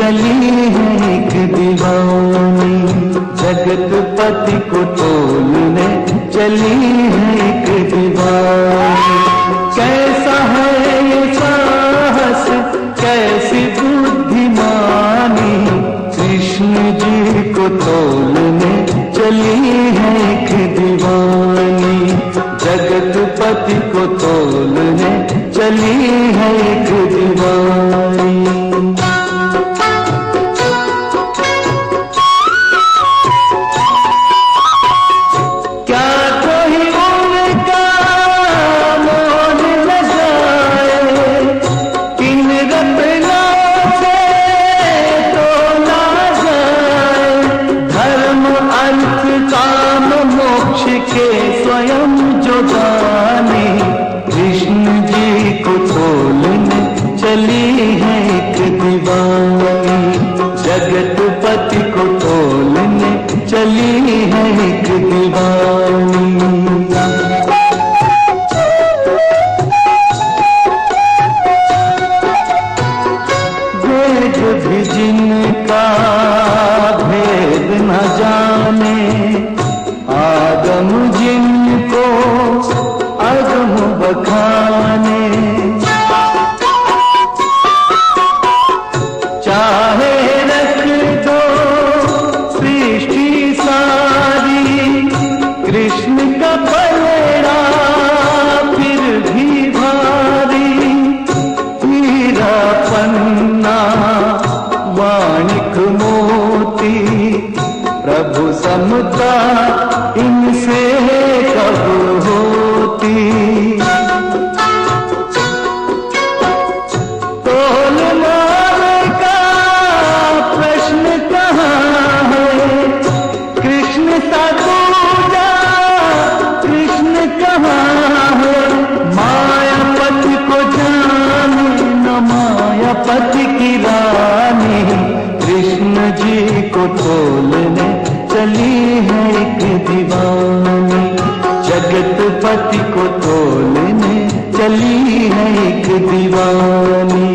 चली है एक दीवानी, जगत पति को तोलने चली है एक दीवानी। कैसा है ये साहस, कैसी बुद्धिमानी, कृष्ण जी को तोलने चली है एक दीवानी, जगत पति को तोलने चली है एक दीवानी। जगत पति को तोलने चली है एक दीवानी। वेद भी जिनका भेद न जाने, आगम जिनको अगम बखाने, चाहे रख दो सृष्टि सारी, कृष्ण का पलड़ा फिर भी भारी। हीरा पन्ना माणिक मोती, प्रभु समता इनसे कब होती। पति की रानी कृष्ण जी को तोलने चली है एक दीवानी, जगत पति को तोलने चली है एक दीवानी।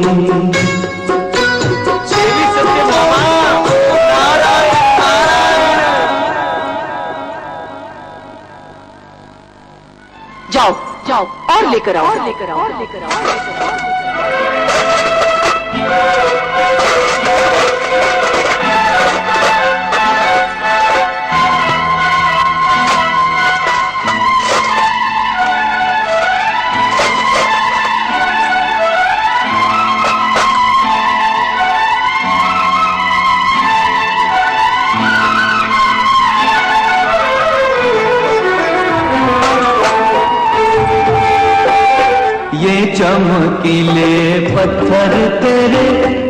जाओ जाओ और लेकर आओ, और लेकर आओ, और लेकर आओ। ये चमकीले पत्थर तेरे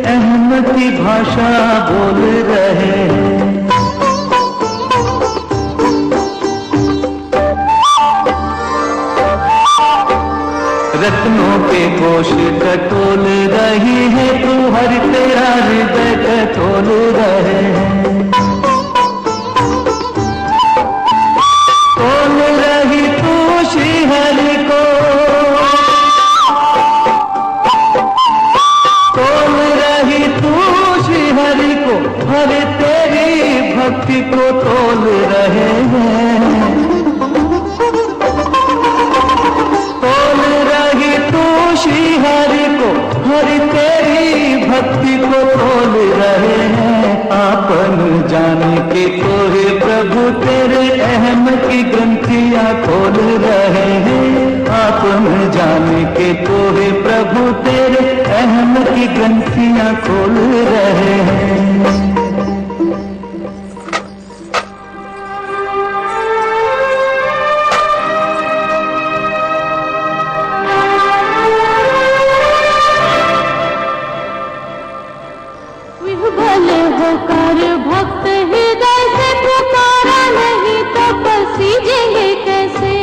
अहमद की भाषा बोल रहे हैं। रत्नों के कोश टटोल रही है तू, हर तेरा हृदय टटोल रहे हैं। तोल रही तू श्रीहरि को, तोल रही तू श्रीहरि को, हर तेरी भक्ति को तोल रहे हैं। तोल रही तू श्रीहरि को, हर तेरी भक्ति को तोल रहे हैं। आपन जान के तोहे प्रभु तेरे अहम की ग्रंथियां खोल रहे हैं। आपन जान के तोहे प्रभु तेरे अहम की ग्रंथियां खोल रहे हैं। भक्त हृदय से पुकारा नहीं तो पसीजेंगे कैसे।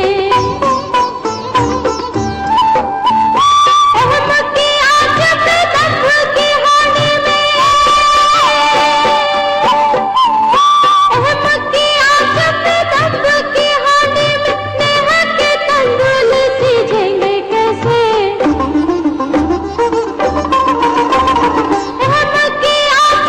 अहमद की आंख पे दंभ की हानि में, अहमद की आंख पे दंभ की हानि में, नेह के तंदुल सीजेंगे कैसे। अहमद की आंख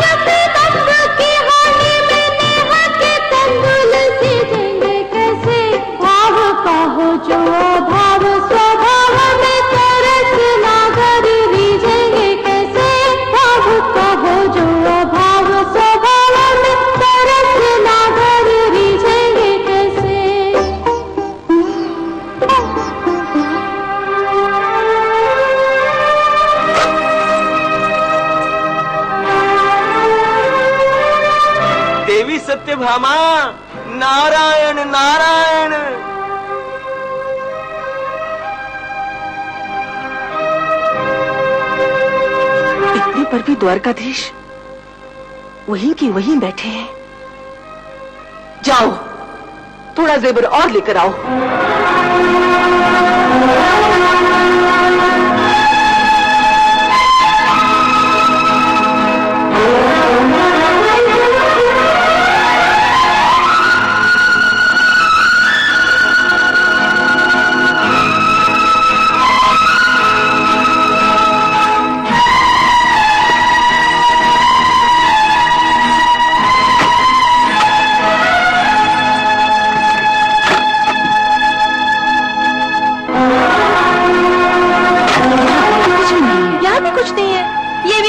सत्यभामा, नारायण नारायण। इतने पर भी द्वारकाधीश वहीं की वहीं बैठे हैं। जाओ, थोड़ा जेवर और लेकर आओ।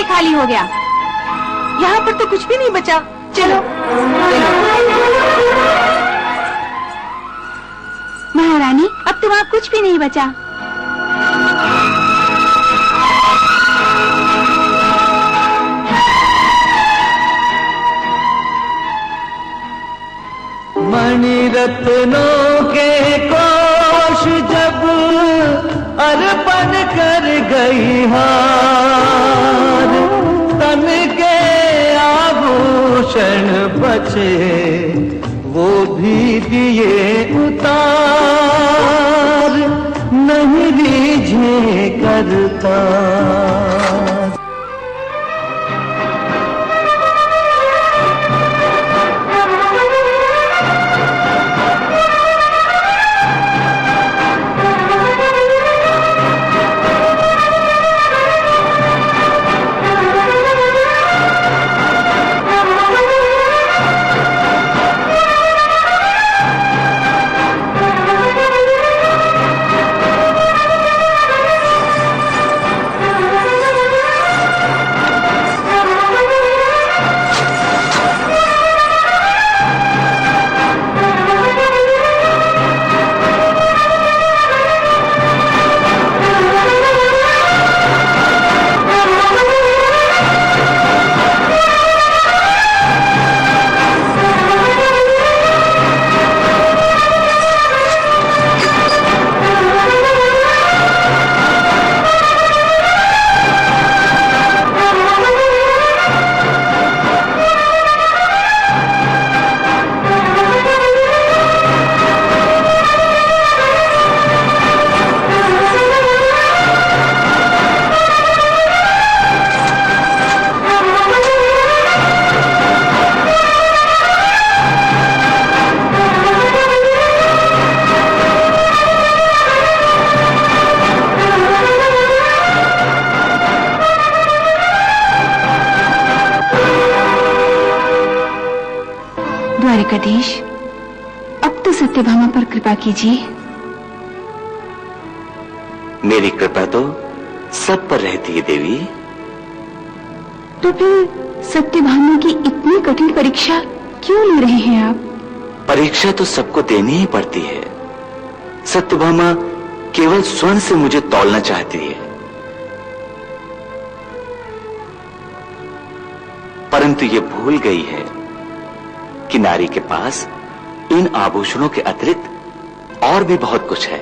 खाली हो गया। यहाँ पर तो कुछ भी नहीं बचा। चलो, महारानी, अब तो वहाँ कुछ भी नहीं बचा। मणिरत्नों के कोश जब अर्पण कर गई हार, तन के आभूषण बचे वो भी दिए उतार, नहीं रीझे करता। द्वारकाधीश, अब तो सत्यभामा पर कृपा कीजिए। मेरी कृपा तो सब पर रहती है देवी। तो फिर सत्यभामा की इतनी कठिन परीक्षा क्यों ले रहे हैं आप? परीक्षा तो सबको देनी ही पड़ती है। सत्यभामा केवल स्वर्ण से मुझे तौलना चाहती है, परंतु ये भूल गई है कि नारी के पास इन आभूषणों के अतिरिक्त और भी बहुत कुछ है।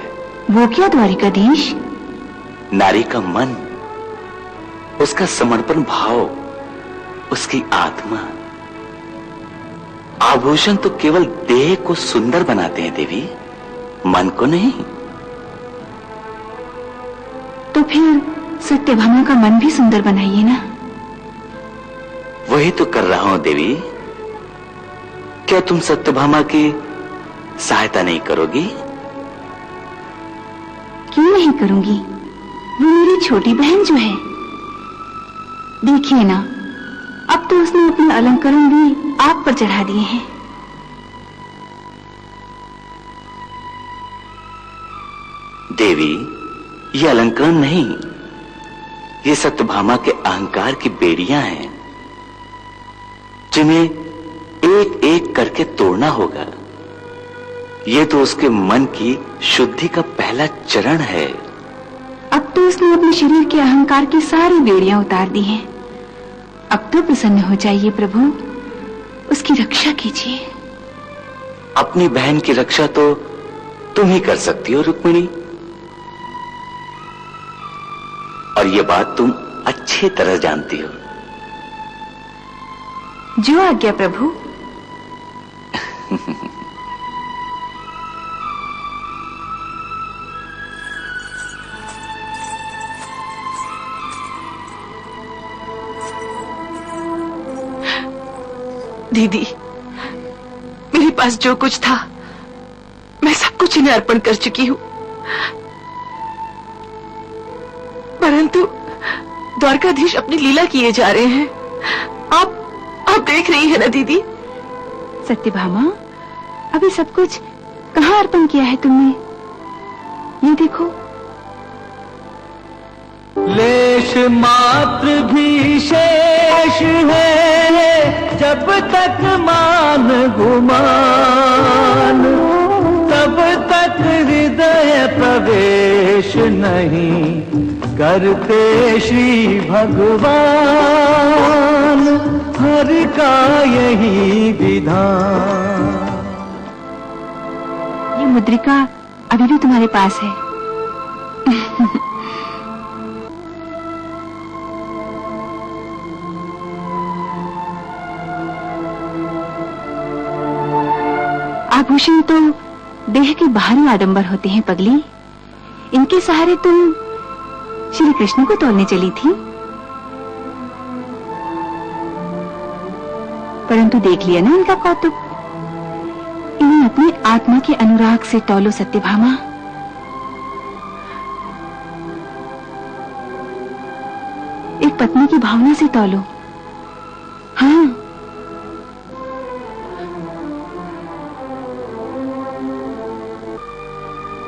वो क्या द्वारकाधीश? नारी का मन, उसका समर्पण भाव, उसकी आत्मा। आभूषण तो केवल देह को सुंदर बनाते हैं देवी, मन को नहीं। तो फिर सत्यभामा का मन भी सुंदर बनाइए ना। वही तो कर रहा हूं देवी। क्या तुम सत्यभामा की सहायता नहीं करोगी? क्यों नहीं करूंगी? वो मेरी छोटी बहन जो है, देखिए ना, अब तो उसने अपने अलंकरण भी आप पर चढ़ा दिए हैं। देवी, ये अलंकरण नहीं, ये सत्यभामा के अहंकार की बेड़ियां हैं, जिन्हें एक एक करके तोड़ना होगा। ये तो उसके मन की शुद्धि का पहला चरण है। अब तो उसने अपने शरीर के अहंकार की सारी बेड़ियां उतार दी हैं। अब तो प्रसन्न हो जाइए प्रभु, उसकी रक्षा कीजिए। अपनी बहन की रक्षा तो तुम ही कर सकती हो रुक्मिणी, और ये बात तुम अच्छी तरह जानती हो। जो आज्ञा प्रभु। दीदी, मेरे पास जो कुछ था मैं सब कुछ इन्हें अर्पण कर चुकी हूँ, परंतु द्वारकाधीश अपनी लीला किए जा रहे हैं। आप देख रही है ना दीदी? सत्यभामा, अभी सब कुछ कहाँ अर्पण किया है तुमने? ये देखो। लेश मात्र भी शेष है जब तक मान गुमान, तब तक हृदय प्रवेश नहीं करते श्री भगवान। हरि का यही विधान। ये मुद्रिका अभी भी तुम्हारे पास है। आभूषण तो देह के बाहरी आडंबर होते हैं पगली। इनके सहारे तुम श्री कृष्ण को तोड़ने चली थी, परंतु देख लिया ना इनका कौतुक। इन्हें अपनी आत्मा के अनुराग से तौलो सत्यभामा। एक पत्नी की भावना से तौलो। हाँ,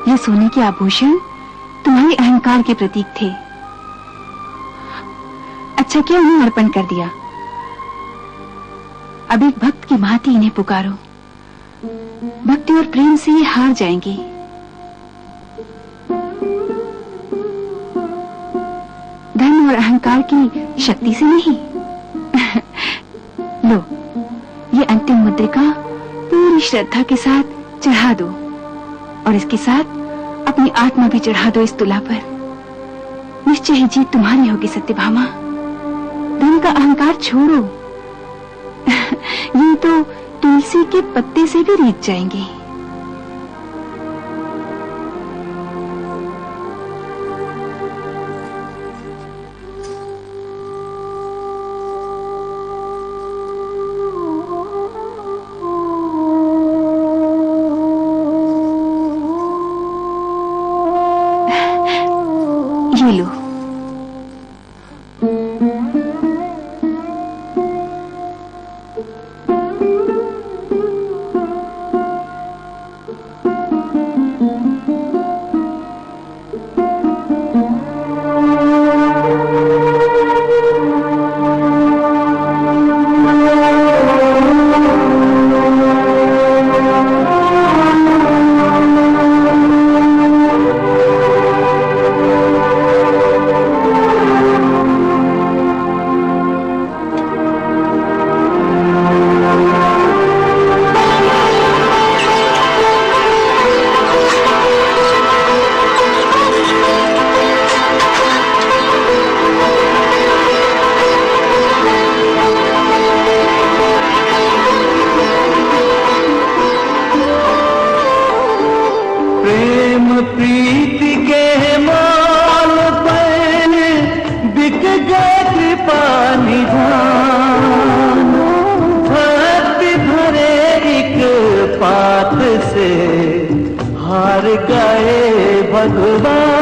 ये सोने के आभूषण तुम्हारे अहंकार के प्रतीक थे। अच्छा किया उन्हें अर्पण कर दिया। अब एक भक्त की भांति इन्हें पुकारो। भक्ति और प्रेम से ये हार जाएंगे। धन और अहंकार की शक्ति से नहीं। लो, ये अंतिम मुद्रिका पूरी श्रद्धा के साथ चढ़ा दो, और इसके साथ अपनी आत्मा भी चढ़ा दो इस तुला पर। निश्चय ही जीत तुम्हारी होगी सत्यभामा। धन का अहंकार छोड़ो। ये तो तुलसी के पत्ते से भी रीत जाएंगे। ये लो। प्रीति के मोल पर बिक गए कृपा निधान। भक्ति भरे एक पात से हार गए भगवान।